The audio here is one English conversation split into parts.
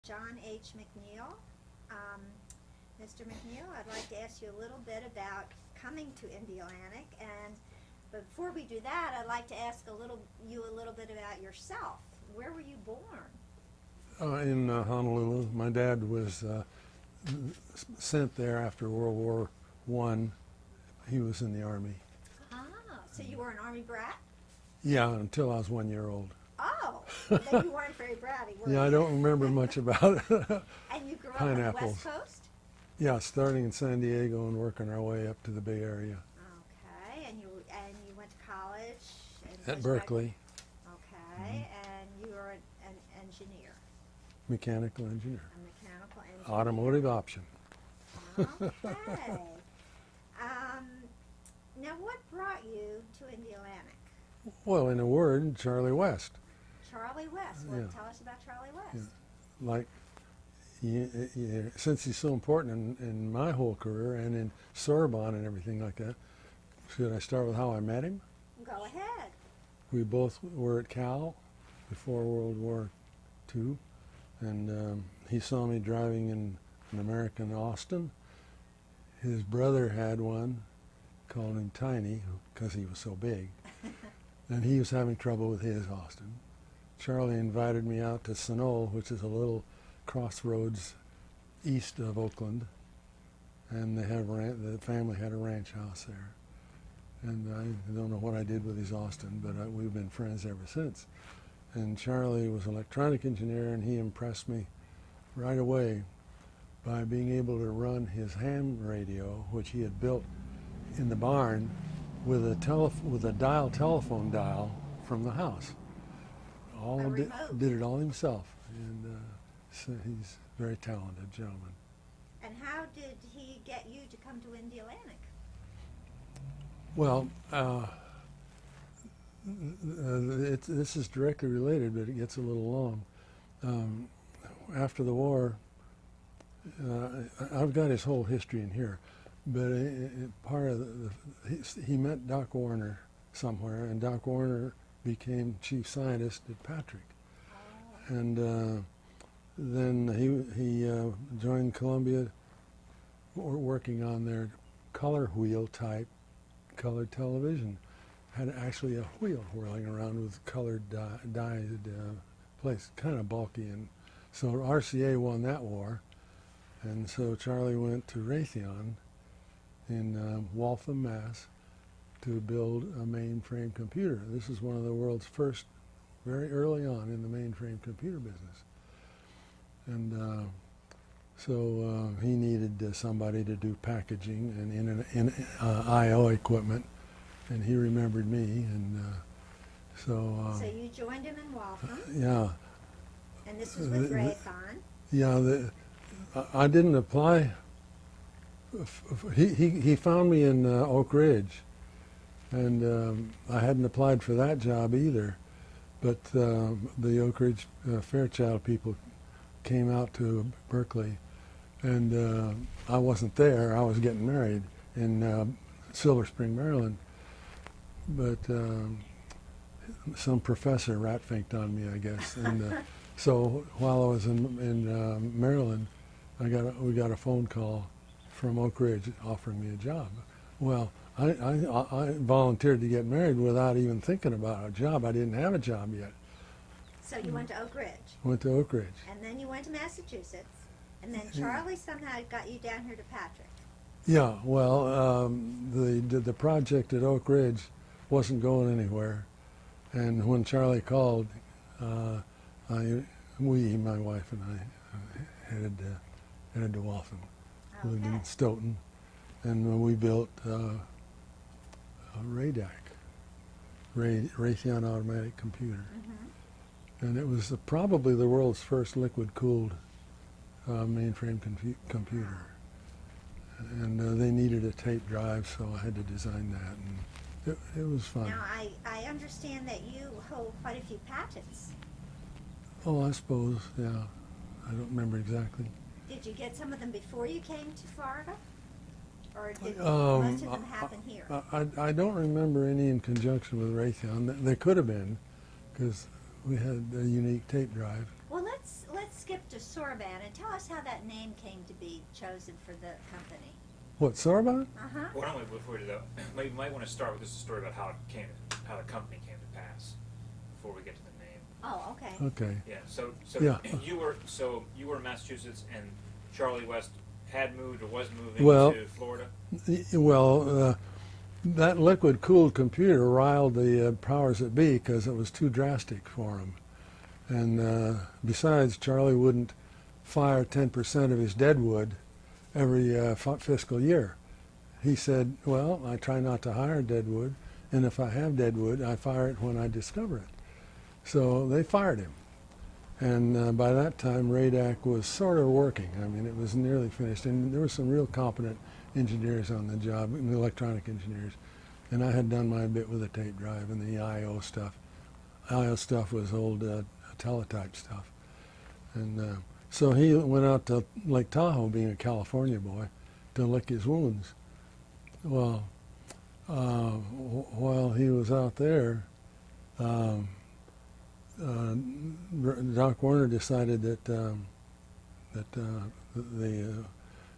John H. MacNeil. Mr. MacNeil, I'd like to ask you a little bit about coming to Indialantic, and before we do that, I'd like to ask you a little bit about yourself. Where were you born? In Honolulu. My dad was sent there after World War I. He was in the Army. Ah, so you were an Army brat? Yeah, until I was 1 year old. Oh, then you weren't very bratty, were you? Yeah, I don't remember much about it. And you grew up on the West Coast? Yeah, starting in San Diego and working our way up to the Bay Area. Okay, and you went to college? At Berkeley. Okay, and you were an engineer? Mechanical engineer. A mechanical engineer. Automotive option. Okay. Now, what brought you to Indialantic? Well, in a word, Charlie West. Charlie West. Well, Yeah. Tell us about Charlie West. Yeah. Like, since he's so important in my whole career and in Sorbonne and everything like that, should I start with how I met him? Go ahead. We both were at Cal before World War II, and he saw me driving in an American Austin. His brother had one, called him Tiny, because he was so big, and he was having trouble with his Austin. Charlie invited me out to Sunol, which is a little crossroads east of Oakland, and the family had a ranch house there. And I don't know what I did with his Austin, but we've been friends ever since. And Charlie was an electronic engineer, and he impressed me right away by being able to run his ham radio, which he had built in the barn, with a telephone dial from the house. Did it all himself, and so he's a very talented gentleman. And how did he get you to come to Indialantic? Well, this is directly related, but it gets a little long. After the war, I've got his whole history in here, but part of he met Doc Warner somewhere, and Doc Warner became chief scientist at Patrick. Oh. And then he joined Columbia, working on their color wheel type colored television. Had actually a wheel whirling around with colored dyed place, kind of bulky, and so RCA won that war, and so Charlie went to Raytheon in Waltham, Mass, to build a mainframe computer. This is one of the world's first, very early on in the mainframe computer business, and so he needed somebody to do packaging and in I/O equipment, and he remembered me, and so. So you joined him in Waltham. Yeah. And this was with Raytheon. Yeah, I didn't apply. He found me in Oak Ridge, and I hadn't applied for that job either, but the Oak Ridge Fairchild people came out to Berkeley, and I wasn't there. I was getting married in Silver Spring, Maryland, but some professor rat-finked on me, I guess, and so while I was in Maryland, we got a phone call from Oak Ridge offering me a job. Well, I volunteered to get married without even thinking about a job. I didn't have a job yet. So you went to Oak Ridge. Went to Oak Ridge. And then you went to Massachusetts. And then Charlie somehow got you down here to Patrick. Yeah, well, the project at Oak Ridge wasn't going anywhere. And when Charlie called, my wife and I, headed to Waltham. Okay. Lived in Stoughton, and we built a RADAC, Raytheon Automatic Computer. Mm-hmm. And it was probably the world's first liquid-cooled mainframe computer. And they needed a tape drive, so I had to design that, and it was fun. Now, I understand that you hold quite a few patents. Oh, I suppose, yeah. I don't remember exactly. Did you get some of them before you came to Florida? Or did most of them happen here? I don't remember any in conjunction with Raytheon. They could have been, because we had a unique tape drive. Well, let's skip to Sorban and tell us how that name came to be chosen for the company. What, Sorbonne? Uh-huh. Why don't we, before we do that, we might want to start with just a story about how the company came to pass, before we get to the name. Oh, okay. Okay. Yeah. So Yeah. you were in Massachusetts, and Charlie West had moved or was moving Well, to Florida. Well, that liquid-cooled computer riled the powers that be because it was too drastic for him. And besides, Charlie wouldn't fire 10% of his deadwood every fiscal year. He said, well, I try not to hire deadwood, and if I have deadwood, I fire it when I discover it. So they fired him. And by that time, RADAC was sort of working. I mean, it was nearly finished, and there were some real competent engineers on the job, electronic engineers. And I had done my bit with the tape drive and the I/O stuff. I/O stuff was old teletype stuff. And so he went out to Lake Tahoe, being a California boy, to lick his wounds. Well, while he was out there, Doc Warner decided that the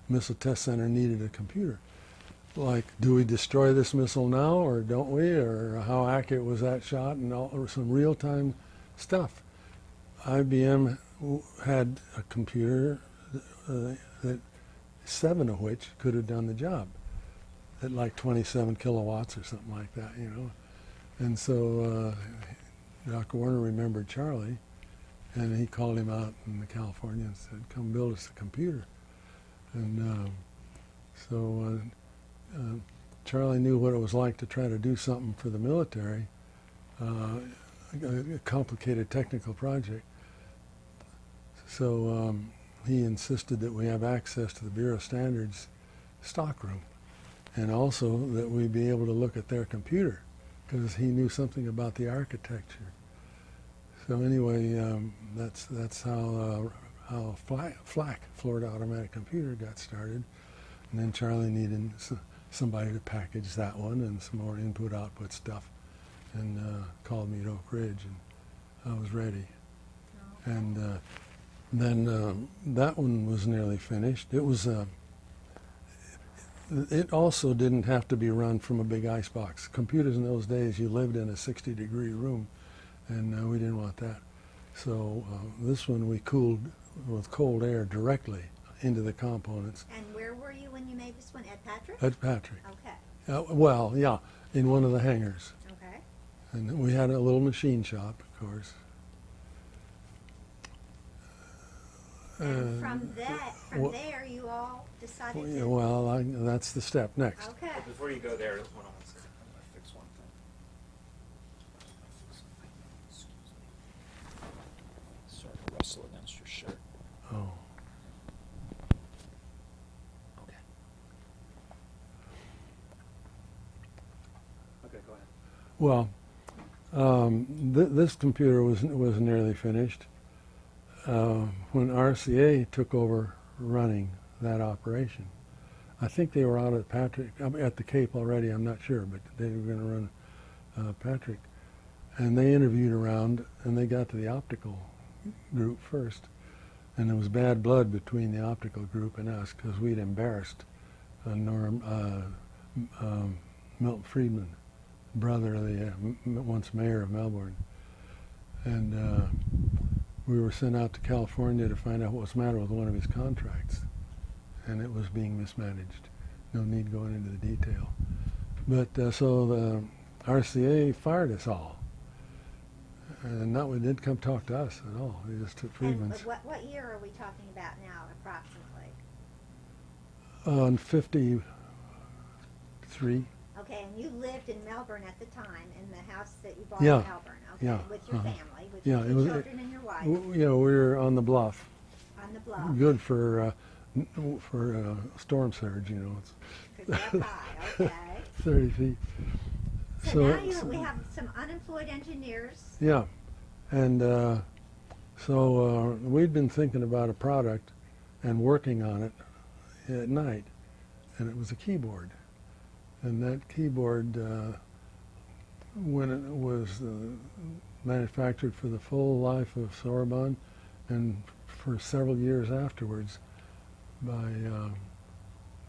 Missile Test Center needed a computer. Like, do we destroy this missile now, or don't we? Or how accurate was that shot? And all, some real-time stuff. IBM had a computer that 7 of which could have done the job at like 27 kilowatts or something like that, you know. And so Dr. Warner remembered Charlie, and he called him out in California and said, come build us a computer. And so Charlie knew what it was like to try to do something for the military, a complicated technical project. So he insisted that we have access to the Bureau of Standards stockroom, and also that we be able to look at their computer, because he knew something about the architecture. So anyway, that's how FLAC, Florida Automatic Computer, got started. And then Charlie needed somebody to package that one and some more input-output stuff, and called me at Oak Ridge, and I was ready. Okay. And then that one was nearly finished. It was it also didn't have to be run from a big icebox. Computers in those days, you lived in a 60-degree room, and we didn't want that. So this one we cooled with cold air directly into the components. And where were you when you made this one? At Patrick? At Patrick. Okay. Well, yeah, in one of the hangars. Okay. And we had a little machine shop, of course. And from well- there, you all decided Yeah, to. well, that's the step next. Okay. But before you go there, hold on one second. I'm going to fix one thing. Excuse me. Sorry to rustle against your shirt. Oh. Okay. Okay, go ahead. Well, this computer was nearly finished when RCA took over running that operation. I think they were out at Patrick, at the Cape already. I'm not sure, but they were going to run Patrick, and they interviewed around, and they got to the optical group first, and there was bad blood between the optical group and us because we'd embarrassed Milton Friedman, brother of the once mayor of Melbourne. And we were sent out to California to find out what was the matter with one of his contracts, and it was being mismanaged. No need going into the detail. But so the RCA fired us all, and that one didn't come talk to us at all. They just took And Friedman's. what year are we talking about now, approximately? On 53. Okay, and you lived in Melbourne at the time, in the house that you bought Yeah. in Melbourne, okay, Yeah, with your uh-huh. family, with Yeah, your it two was- children and your wife, You know, we were on the bluff. on the bluff. Good for storm surge, you know. It's Because you're up high, okay. 30 feet. So now we have some unemployed engineers. Yeah, and so we'd been thinking about a product and working on it at night, and it was a keyboard. And that keyboard, when it was manufactured for the full life of Sorbonne and for several years afterwards by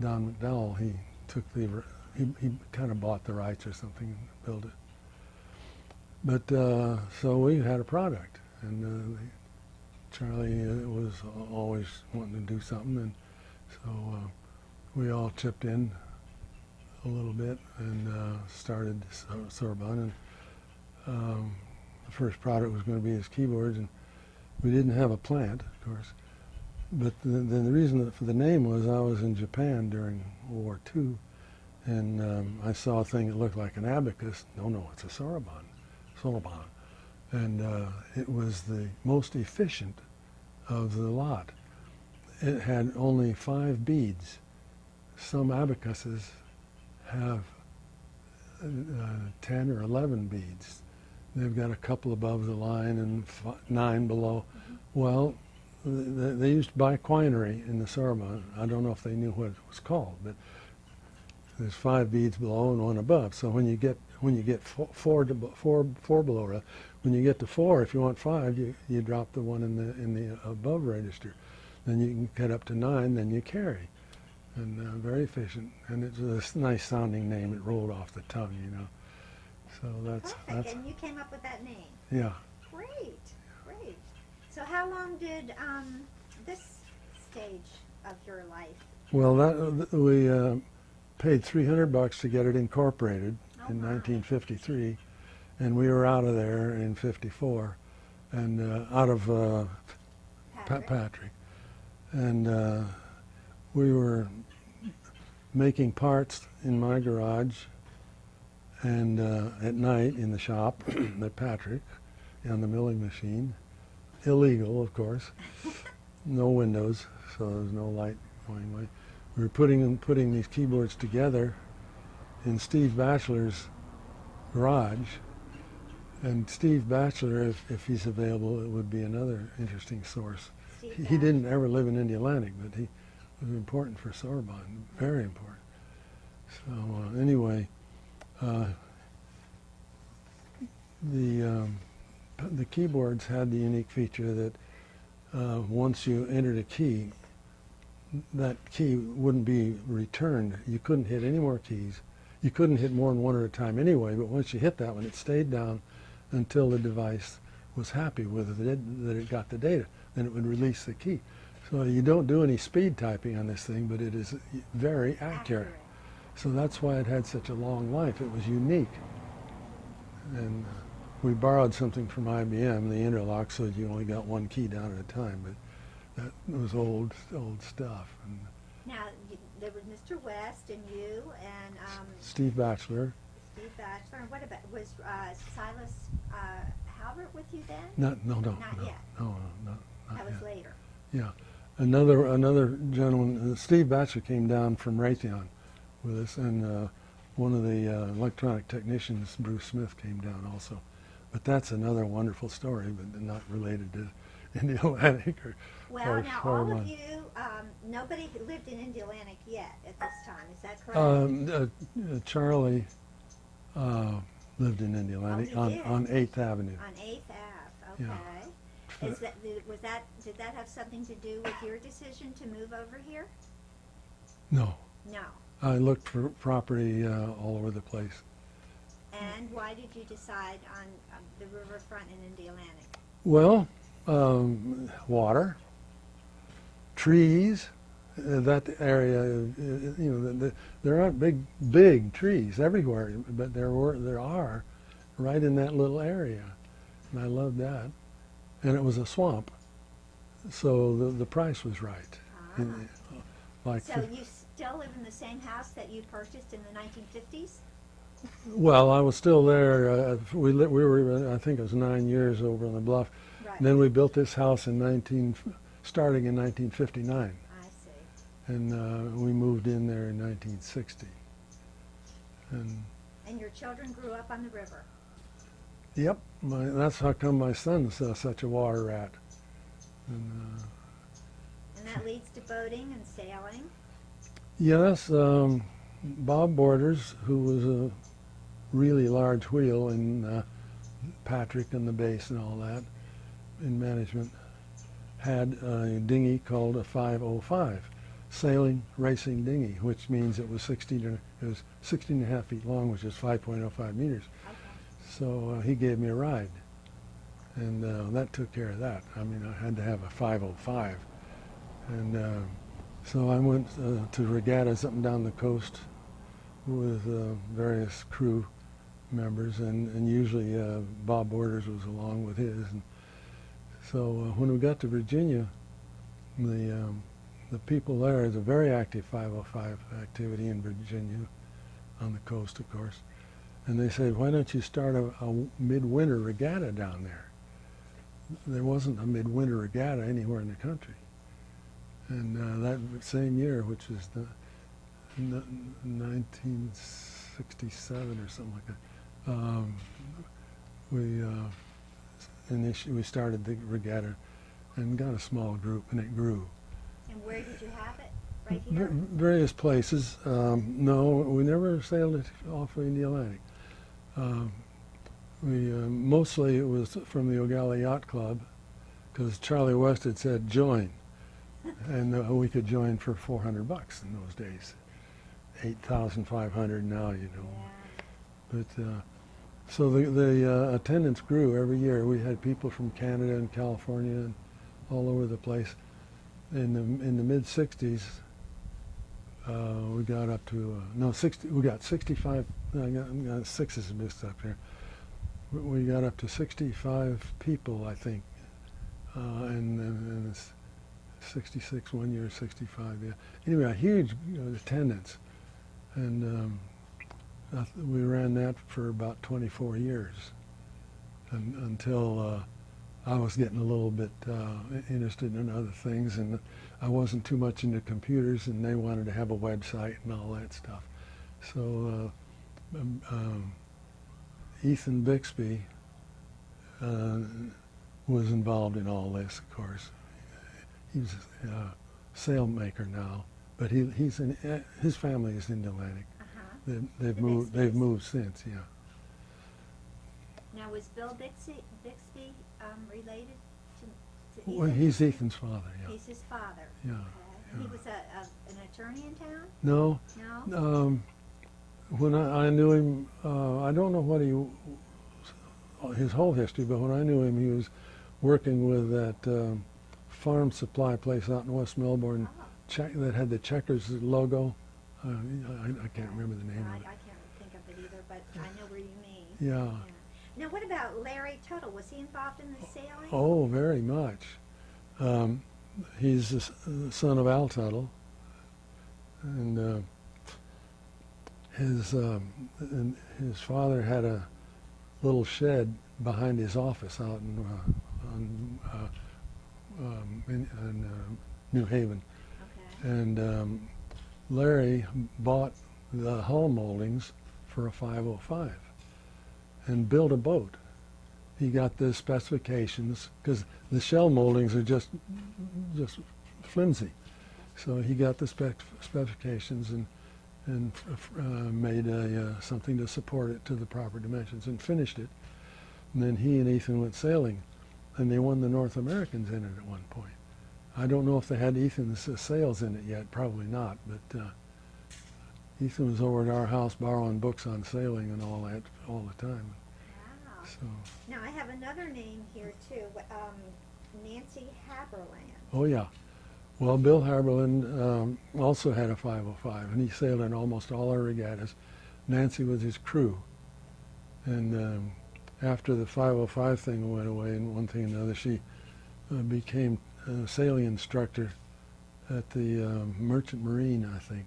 Don MacNeil. He took he kind of bought the rights or something and built it. But so we had a product, and Charlie was always wanting to do something, and so we all chipped in a little bit and started Sorbonne. And the first product was going to be his keyboards, and we didn't have a plant, of course. But then the reason for the name was I was in Japan during World War II, and I saw a thing that looked like an abacus. No, it's a Sorbonne. And it was the most efficient of the lot. It had only 5 beads. Some abacuses have 10 or 11 beads. They've got a couple above the line and 9 below. Well, they used biquinary in the Sorbonne. I don't know if they knew what it was called, but there's 5 beads below and 1 above. So when you get four below, when you get to 4, if you want 5, you drop the one in the above register. Then you can get up to 9, then you carry, and very efficient. And it's a nice sounding name. It rolled off the tongue, you know. So that's. And you came up with that name. Yeah. Great. So how long did this stage of your life? Well, we paid $300 to get it incorporated in 1953, and we were out of there in '54, and out of Patrick, and we were making parts in my garage, and at night in the shop at Patrick on the milling machine. Illegal, of course. No windows, so there's no light going away. We were putting these keyboards together in Steve Batchelor's garage. And Steve Batchelor, if he's available, it would be another interesting source. He didn't ever live in Indialantic, but he was important for Sorbonne, very important. So anyway, the keyboards had the unique feature that once you entered a key, that key wouldn't be returned. You couldn't hit any more keys. You couldn't hit more than one at a time anyway, but once you hit that one, it stayed down until the device was happy with it, that it got the data. Then it would release the key. So you don't do any speed typing on this thing, but it is very accurate. So that's why it had such a long life. It was unique. And we borrowed something from IBM, the interlock, so that you only got one key down at a time, but that was old stuff. And now, there was Mr. West and you and Steve Batchelor. And what about, was Silas Halbert with you then? No, yet. No, That was yet. later. Yeah. Another gentleman, Steve Batchelor, came down from Raytheon with us, and one of the electronic technicians, Bruce Smith, came down also. But that's another wonderful story, but not related to Indialantic or Well, now all Sorbonne. of you, nobody lived in Indialantic yet at this time, is that correct? Charlie lived in Indialantic Oh, he on did? 8th Avenue. On 8th Ave, Yeah. okay. Did that have something to do with your decision to move over here? No, No. I looked for property all over the place. And why did you decide on the riverfront in Indialantic? Well, water, trees. That area, there aren't big trees everywhere, but there are, right in that little area, and I loved that. And it was a swamp, so the price was right. So you still live in the same house that you purchased in the 1950s? Well, I was still there. We were, I think it was 9 years over on the bluff. Right. And then we built this house starting in 1959. I see. And we moved in there in 1960. And your children grew up on the river? Yep, that's how come my son's such a water rat. And that leads to boating and sailing? Yes, Bob Borders, who was a really large wheel in Patrick and the base and all that, in management, had a dinghy called a 505, sailing racing dinghy, which means it was 16 and a half feet long, which is 5.05 meters. Okay. So he gave me a ride, and that took care of that. I mean, I had to have a 505, and so I went to regattas up and down the coast with various crew members, and usually Bob Borders was along with his. And so when we got to Virginia, the people there, is a very active 505 activity in Virginia, on the coast, of course. And they said, why don't you start a midwinter regatta down there? There wasn't a midwinter regatta anywhere in the country. And that same year, which is the 1967 or something like that, we started the regatta and got a small group, and it grew. And where did you have it? Right here? Various places. No, we never sailed it off of the Atlantic. Mostly it was from the Ogallala Yacht Club, because Charlie West had said join, and we could join for $400 in those days. 8,500 now, you know. Yeah. But so the attendance grew every year. We had people from Canada and California and all over the place. In the mid '60s, we got up to we got 65. I got sixes mixed up here. We got up to 65 people, I think, and it's 66 one year, 65. Yeah. Anyway, a huge attendance, and we ran that for about 24 years, until I was getting a little bit interested in other things, and I wasn't too much into computers, and they wanted to have a website and all that stuff. So Ethan Bixby was involved in all this, of course. He's a sail maker now, but his family is in Atlantic. They've moved since, yeah. Now, was Bill Bixby related to Ethan? Well, he's Ethan's father, yeah. He's his father. Yeah, Okay. yeah. He was an attorney in town? No. No? When I knew him, I don't know what his whole history, but when I knew him, he was working with that farm supply place out in West Melbourne that had the Checkers logo. I can't remember the name I of it. can't think of it either, but I know where you mean. Yeah. Now, what about Larry Tuttle? Was he involved in the sailing? Oh, very much. He's the son of Al Tuttle, and his father had a little shed behind his office out in New Haven, Okay. and Larry bought the hull moldings for a 505 and built a boat. He got the specifications, because the shell moldings are just flimsy. So he got the specifications and made something to support it to the proper dimensions and finished it. And then he and Ethan went sailing, and they won the North Americans in it at one point. I don't know if they had Ethan's sails in it yet, probably not, but Ethan was over at our house borrowing books on sailing and all that all the time. Wow. So, Now, I have another name here, too. Nancy Haberland. oh yeah. Well, Bill Haberland also had a 505, and he sailed in almost all our regattas. Nancy was his crew. And after the 505 thing went away and one thing and another, she became a sailing instructor at the Merchant Marine, I think.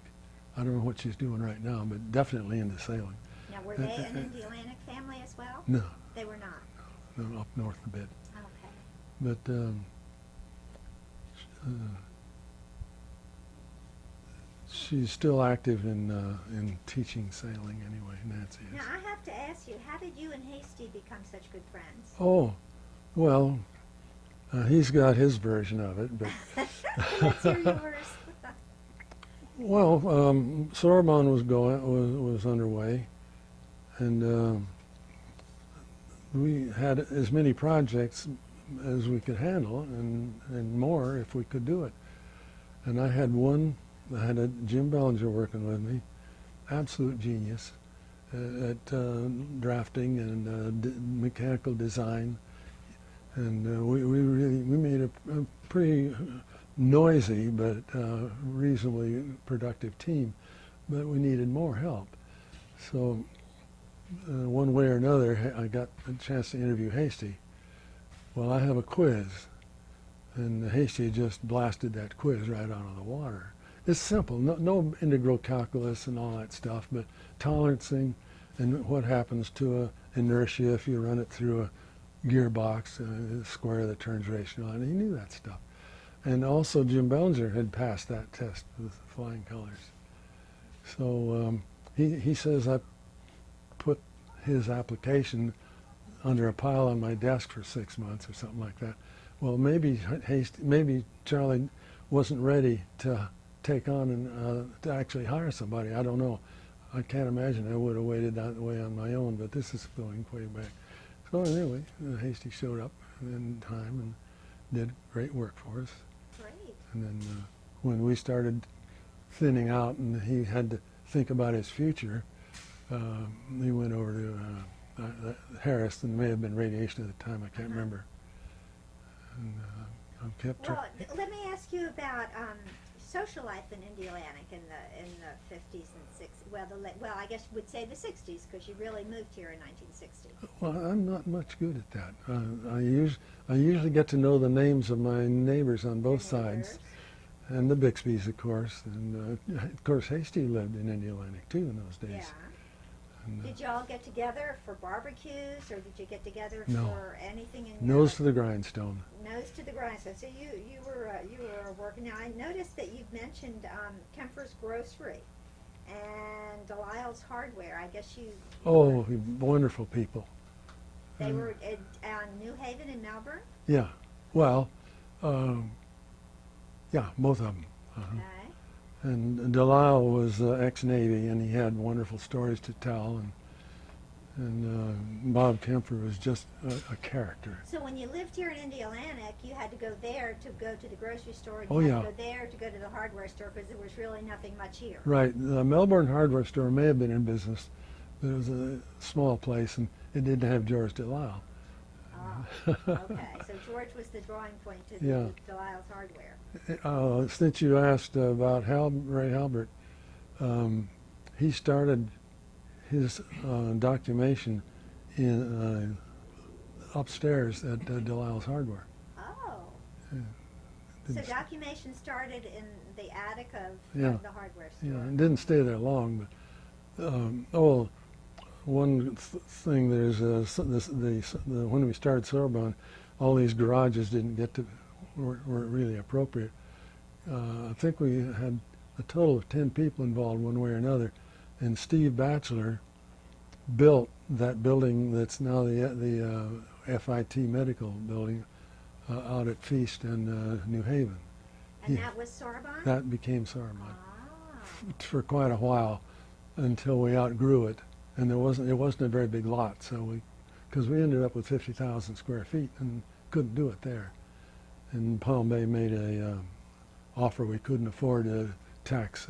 I don't know what she's doing right now, but definitely into sailing. Now, were they an Indiana family as well? No, They were not. no, up north a bit. Okay. But she's still active in teaching sailing anyway, Nancy is. Now, I have to ask you, how did you and Hasty become such good friends? Oh, well, he's got his version of it, but Let's hear yours. well, Sorbonne was underway, and we had as many projects as we could handle, and more if we could do it. And I had a Jim Bellinger working with me, absolute genius at drafting and mechanical design, and we made a pretty noisy but reasonably productive team, but we needed more help. So one way or another, I got a chance to interview Hasty. Well, I have a quiz, and Hasty just blasted that quiz right out of the water. It's simple, no integral calculus and all that stuff, but tolerancing and what happens to a inertia if you run it through a gearbox, square the turns ratio, and he knew that stuff. And also Jim Bellinger had passed that test with flying colors. So he says I put his application under a pile on my desk for 6 months or something like that. Well, maybe Charlie wasn't ready to take on and to actually hire somebody. I don't know. I can't imagine I would have waited that way on my own, but this is going way back. So anyway, Hasty showed up in time and did great work for us. Great. And then when we started thinning out and he had to think about his future, he went over to Harris, and may have been radiation at the time, I can't remember. And I kept Well, let me ask you about social life in Indialantic in the 50s and 60s. Well, I guess you would say the 60s, because you really moved here in 1960. Well, I'm not much good at that. I usually get to know the names of my neighbors on both sides, and the Bixbys, of course. And of course, Hasty lived in Indialantic too in those days. Yeah. And, Did you all get together for barbecues, or did you get together No. for anything? Nose to the grindstone. Nose to the grindstone. So you were working. Now I noticed that you've mentioned Kemper's Grocery and Delisle's Hardware. I guess you. Oh, wonderful people. They were at New Haven in Melbourne. Yeah. Well, yeah, both of them. Okay. And Delisle was ex-Navy, and he had wonderful stories to tell. And Bob Kemper was just a character. So when you lived here in Indialantic, you had to go there to go to the grocery store, and Oh, you yeah. had to go there to go to the hardware store, because there was really nothing much here. Right. The Melbourne hardware store may have been in business, but it was a small place, and it didn't have George Delisle. Oh, okay. So George was the drawing point to Yeah. Delisle's Hardware. Since you asked about Ray Halbert, he started his documentation in upstairs at Delisle's Hardware. Oh. Yeah. So Didn't- documentation started in the attic of Yeah. the hardware store. Yeah, it didn't stay there long, but one thing there's when we started Sorbonne, all these garages weren't really appropriate. I think we had a total of 10 people involved one way or another, and Steve Batchelor built that building that's now the FIT medical building out at Feast in New Haven. And that was Sorbonne? That became Sorbonne Ah. for quite a while until we outgrew it, and it wasn't a very big lot, so because we ended up with 50,000 square feet and couldn't do it there. And Palm Bay made a offer we couldn't afford to tax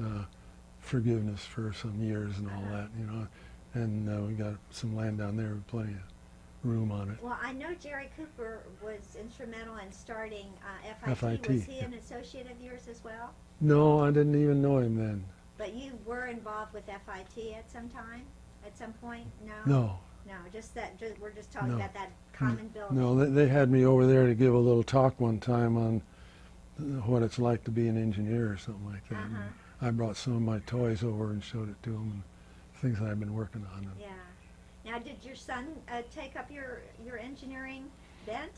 forgiveness for some years and all that, you know. And we got some land down there with plenty of room on it. Well, I know Jerry Cooper was instrumental in starting FIT. FIT, Was he yeah. an associate of yours as well? No, I didn't even know him then. But you were involved with FIT at some time? At some point? No? No. No, we're just talking No. about that common building. No, they had me over there to give a little talk one time on what it's like to be an engineer or something like that. Uh-huh. And I brought some of my toys over and showed it to them, and things that I've been working on. And Yeah. Now, did your son take up your engineering bent?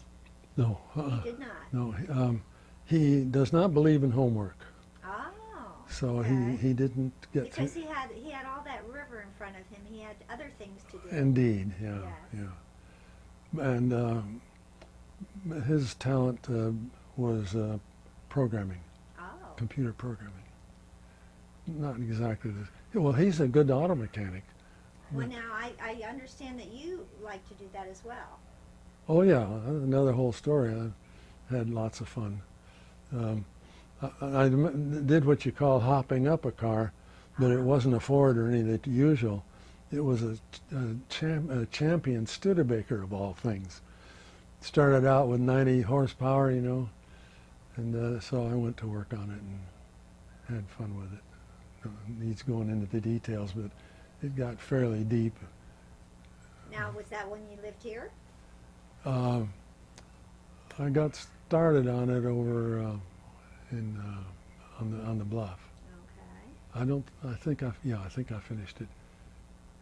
No, He did not. no, he does not believe in homework, Oh. so okay. he didn't get Because through. he had all that river in front of him. He had other things to do. Indeed, yeah, Yes. yeah. And his talent was programming, Oh. computer programming. Not exactly well, he's a good auto mechanic. Well, now I understand that you like to do that as well. Oh yeah, another whole story. I had lots of fun. I did what you call hopping up a car, but it wasn't a Ford or any of the usual. It was a Champion Studebaker of all things. Started out with 90 horsepower, you know, and so I went to work on it and had fun with it. Needs going into the details, but it got fairly deep. Now, was that when you lived here? I got started on it over on the bluff. Okay. I think I finished it.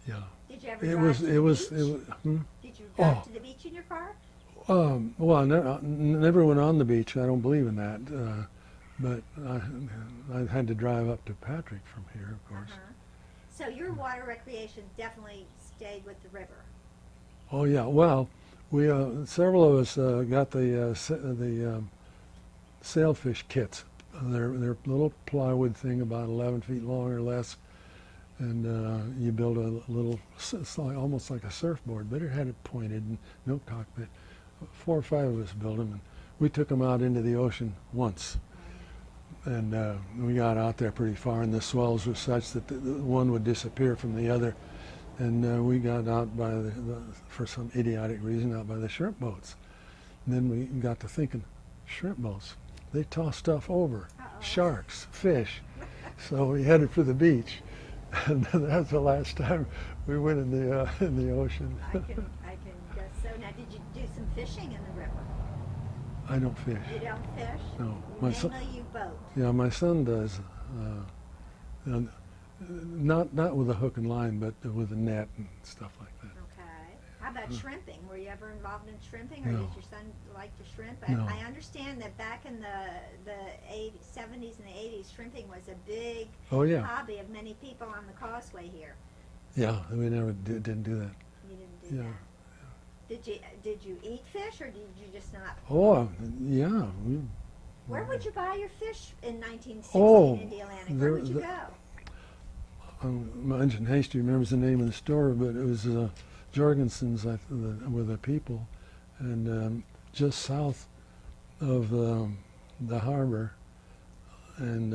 Yeah. Did you ever It drive was. to the It was. beach? It was. Did you drive Oh. to the beach in your car? Well, I never went on the beach. I don't believe in that. But I had to drive up to Patrick from here, of course. Uh-huh. So your water recreation definitely stayed with the river. Oh yeah. Well, we several of us got the sailfish kits. They're little plywood thing about 11 feet long or less, and you build a little, it's like, almost like a surfboard, but it had it pointed and no cockpit. 4 or 5 of us built them, and we took them out into the ocean once. And we got out there pretty far, and the swells were such that the one would disappear from the other. And we got out by for some idiotic reason, out by the shrimp boats. And then we got to thinking, shrimp boats, they toss stuff over, sharks, fish. So we headed for the beach, and that's the last time we went in the ocean. I can guess so. Now, did you do some fishing in the river? I don't fish. You don't fish? No, my son. Mainly you boat. Yeah, my son does. And not with a hook and line, but with a net and stuff like that. Okay. How about shrimping? Were you ever involved in shrimping, or No. did your son like to shrimp? No. I understand that back in the 70s and the 80s, shrimping was a big Oh yeah, hobby of many people on the causeway here. yeah. We never didn't do that. You didn't do Yeah. that. Did you eat fish, or did you just not? Oh yeah. Where would you buy your fish in 1960 Oh, in Indiana? Where would you there- go? Imagine Hasty remembers the name of the store, but it was Jorgensen's with the people, and just south of the harbor, and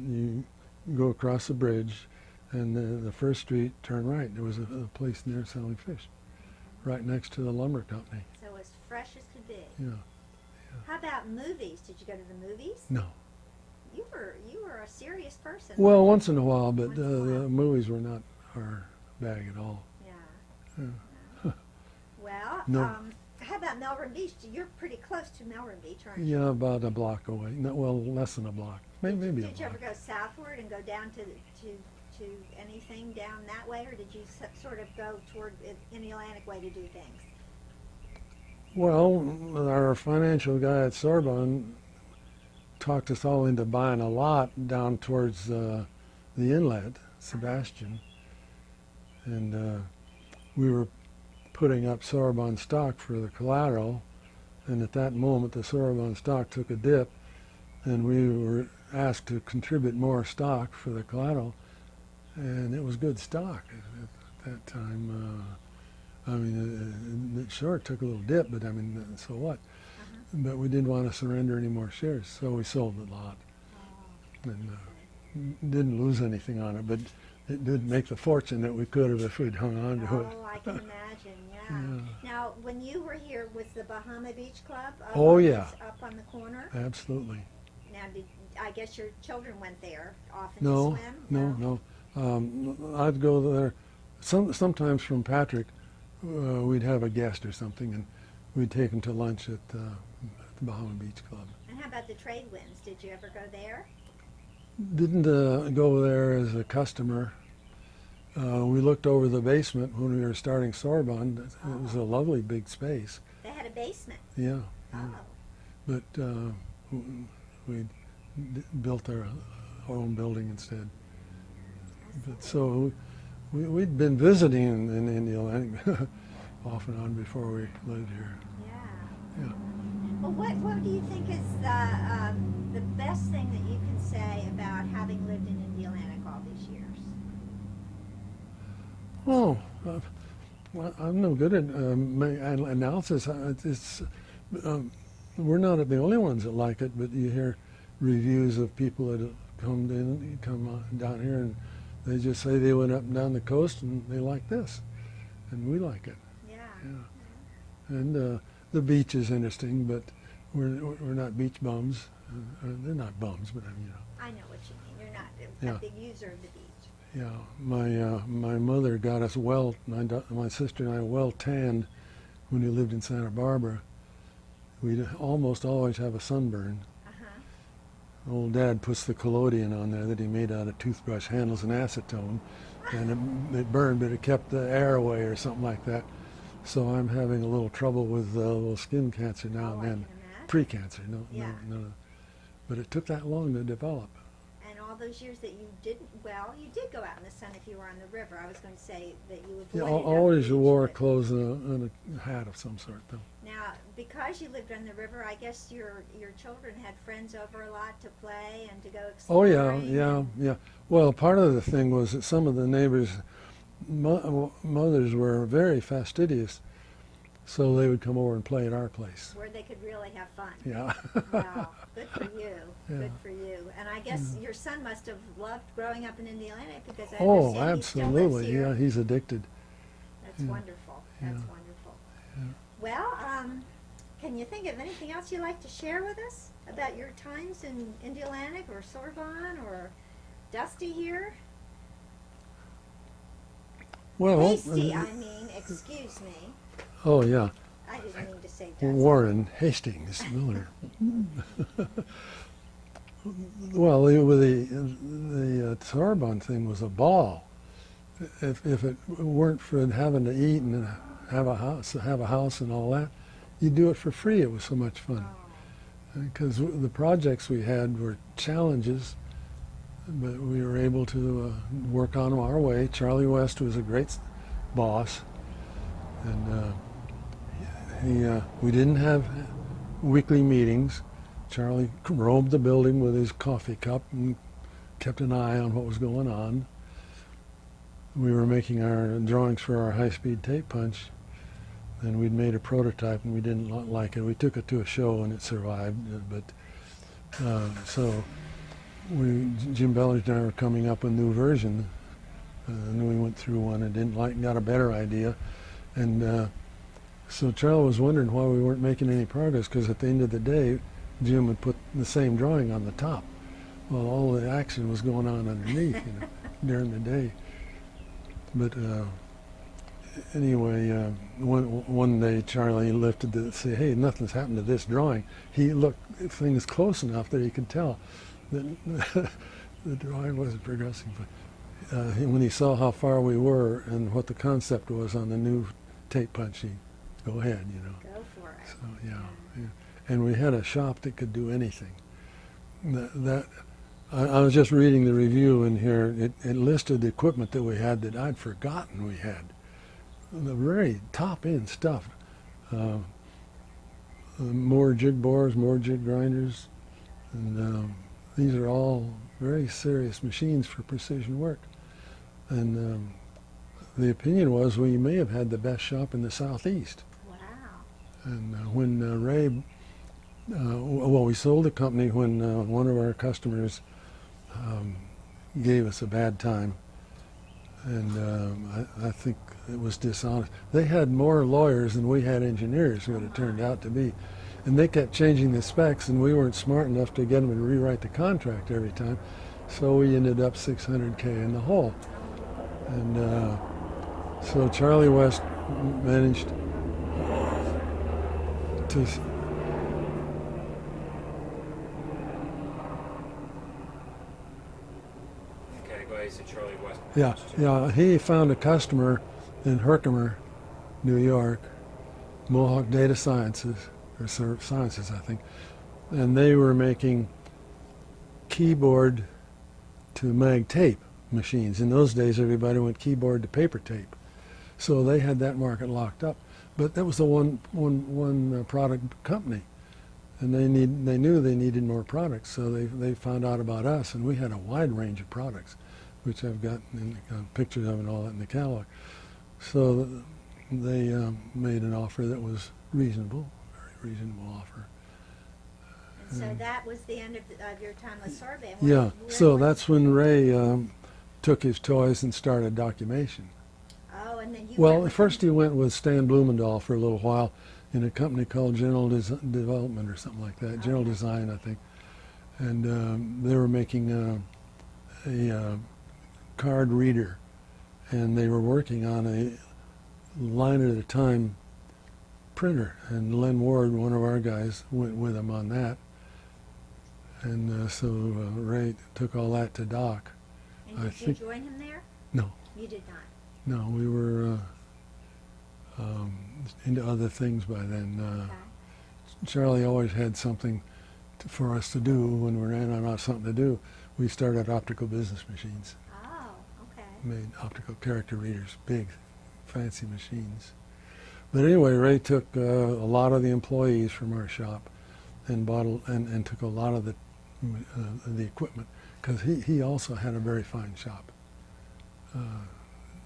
you go across the bridge, and the first street, turn right. There was a place there selling fish, right next to the lumber company. So as fresh as could be. Yeah. How about movies? Did you go to the movies? No. You were a serious person. Well, once in a while, but Once in a while. the movies were not our bag at all. Yeah. Yeah. Well, No. how about Melbourne Beach? You're pretty close to Melbourne Beach, aren't you? Yeah, about a block away. No, well, less than a block. Maybe a Did you ever block. go southward and go down to anything down that way, or did you sort of go toward in the Atlantic way to do things? Well, our financial guy at Sorbonne talked us all into buying a lot down towards the inlet, Sebastian, and we were putting up Sorbonne stock for the collateral, and at that moment the Sorbonne stock took a dip, and we were asked to contribute more stock for the collateral, and it was good stock at that time. I mean, it sure took a little dip, but I mean, so what? But we didn't want to surrender any more shares, so we sold a lot, and didn't lose anything on it, but it did make the fortune that we could have if we'd hung on to it. Oh, I can imagine, yeah. Yeah. Now, when you were here, was the Bahama Beach Club Oh, yeah. up on the corner? Absolutely. Now, I guess your children went there often No, to swim? no. I'd go there. Sometimes from Patrick, we'd have a guest or something, and we'd take them to lunch at the Bahama Beach Club. And how about the trade winds? Did you ever go there? Didn't go there as a customer. We looked over the basement when we were starting Sorbonne. It was a lovely big space. They had a basement. Yeah. Oh. But we built our own building instead. But so we'd been visiting in India off and on before we lived here. Yeah. Yeah. Well, what do you think is the best thing that you can say about having lived in Indiana all these years? Well, Well, I'm no good at analysis. We're not the only ones that like it, but you hear reviews of people that come down here, and they just say they went up and down the coast and they like this, and we like it. Yeah. Yeah. And the beach is interesting, but we're not beach bums. They're not bums, but you know. I know what you mean. You're not Yeah. a big user of the beach. Yeah, my mother got us my sister and I well tanned when we lived in Santa Barbara. We'd almost always have a sunburn. Old Dad puts the collodion on there that he made out of toothbrush handles and acetone, and it burned, but it kept the air away or something like that. So I'm having a little trouble with a little skin cancer now Oh, and I then. can imagine. Pre-cancer, Yeah. no. But it took that long to develop. And all those years that you didn't, well, you did go out in the sun if you were on the river. I was going to say that you Yeah, avoided always the beach, wore but clothes and a hat of some sort, though. now, because you lived on the river, I guess your children had friends over a lot to play and to go Oh exploring. yeah. Well, part of the thing was that some of the neighbors' mothers were very fastidious, so they would come over and play at our place. Where they could really have fun. Yeah. Wow, good for you. Yeah. Good for you. And I guess your son must have loved growing up in Indiana because I Oh, understand he still lives absolutely. here. Yeah, he's addicted. That's Yeah. wonderful. That's Yeah. wonderful. Yeah. Well, can you think of anything else you'd like to share with us about your times in Indialantic or Sorbonne or Dusty here? Well, Hasty, I mean, excuse me. oh yeah, I didn't mean to say Dusty. Warren Hastings Miller. Well, the Sorbonne thing was a ball. If it weren't for having to eat and have a house and all that, you'd do it for free. It was so much fun. Because the projects we had were challenges, but we were able to work on them our way. Charlie West was a great boss, and we didn't have weekly meetings. Charlie roamed the building with his coffee cup and kept an eye on what was going on. We were making our drawings for our high-speed tape punch, and we'd made a prototype and we didn't like it. We took it to a show and it survived, but so Jim Belledge and I were coming up with a new version, and we went through one and didn't like, got a better idea, and so Charlie was wondering why we weren't making any progress, because at the end of the day, Jim would put the same drawing on the top. Well, all the action was going on underneath, during the day. But anyway, one day Charlie lifted to say, "Hey, nothing's happened to this drawing." He looked things close enough that he could tell that the drawing wasn't progressing. But when he saw how far we were and what the concept was on the new tape punch, he go ahead, Go for it. So yeah. And we had a shop that could do anything. I was just reading the review in here. It listed the equipment that we had that I'd forgotten we had. The very top-end stuff. More jig bores, more jig grinders, and these are all very serious machines for precision work. And the opinion was we may have had the best shop in the Southeast. Wow. And when Ray, we sold the company when one of our customers gave us a bad time, and I think it was dishonest. They had more lawyers than we had engineers, what it turned out to be, and they kept changing the specs, and we weren't smart enough to get them to rewrite the contract every time, so we ended up $600K in the hole. And so Charlie West managed to Okay, go ahead. You said Charlie West. Yeah, he found a customer in Herkimer, New York, Mohawk Data Sciences, or Sciences, I think, and they were making keyboard to mag tape machines. In those days, everybody went keyboard to paper tape, so they had that market locked up. But that was the one product company, and they knew they needed more products, so they found out about us, and we had a wide range of products, which I've got pictures of and all that in the catalog. So they made an offer that was reasonable, very reasonable offer. And so And- that was the end of your time with Sorbet. Yeah, so that's when Ray took his toys and started Documation. Oh, and then you Well, went at with first him. he went with Stan Blumendahl for a little while in a company called General Development or something like that, General Okay. Design, I think. And they were making a card reader, and they were working on a line at a time printer. And Len Ward, one of our guys, went with him on that. And so Ray took all that to Doc. And I did you think- join him there? No. You did not. No, we were into other things by then. Okay. Charlie always had something for us to do when we ran out of something to do. We started optical business machines, Oh, okay. made optical character readers, big, fancy machines. But anyway, Ray took a lot of the employees from our shop and and took a lot of the equipment, because he also had a very fine shop.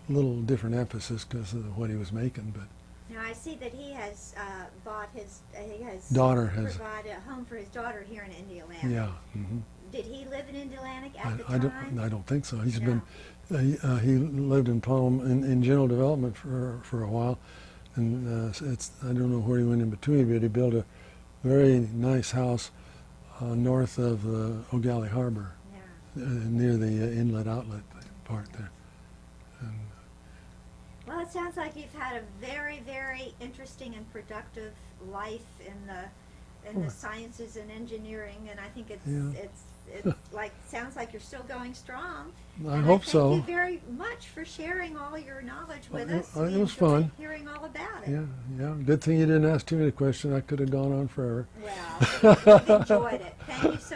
Little different emphasis because of what he was making, but Now I see that he has bought his. He has daughter has, provided a home for his daughter here in Indiana. yeah. Hmm. Did he live in Indiana at the I time? don't think so. He's No. been he lived in Palm in General Development for a while, and it's I don't know where he went in between, but he built a very nice house north of O'Galley Harbor, Yeah. near the inlet outlet part there. And Well, it sounds like you've had a very, very interesting and productive life in the Oh. sciences and engineering, and I think Yeah. it's like sounds like you're still going strong. I And hope so. Thank you very much for sharing all your knowledge with Well, us. it We was enjoyed fun. hearing all about it. Yeah, yeah. Good thing you didn't ask too many questions. I could have gone on forever. Well, we've enjoyed it. Thank you so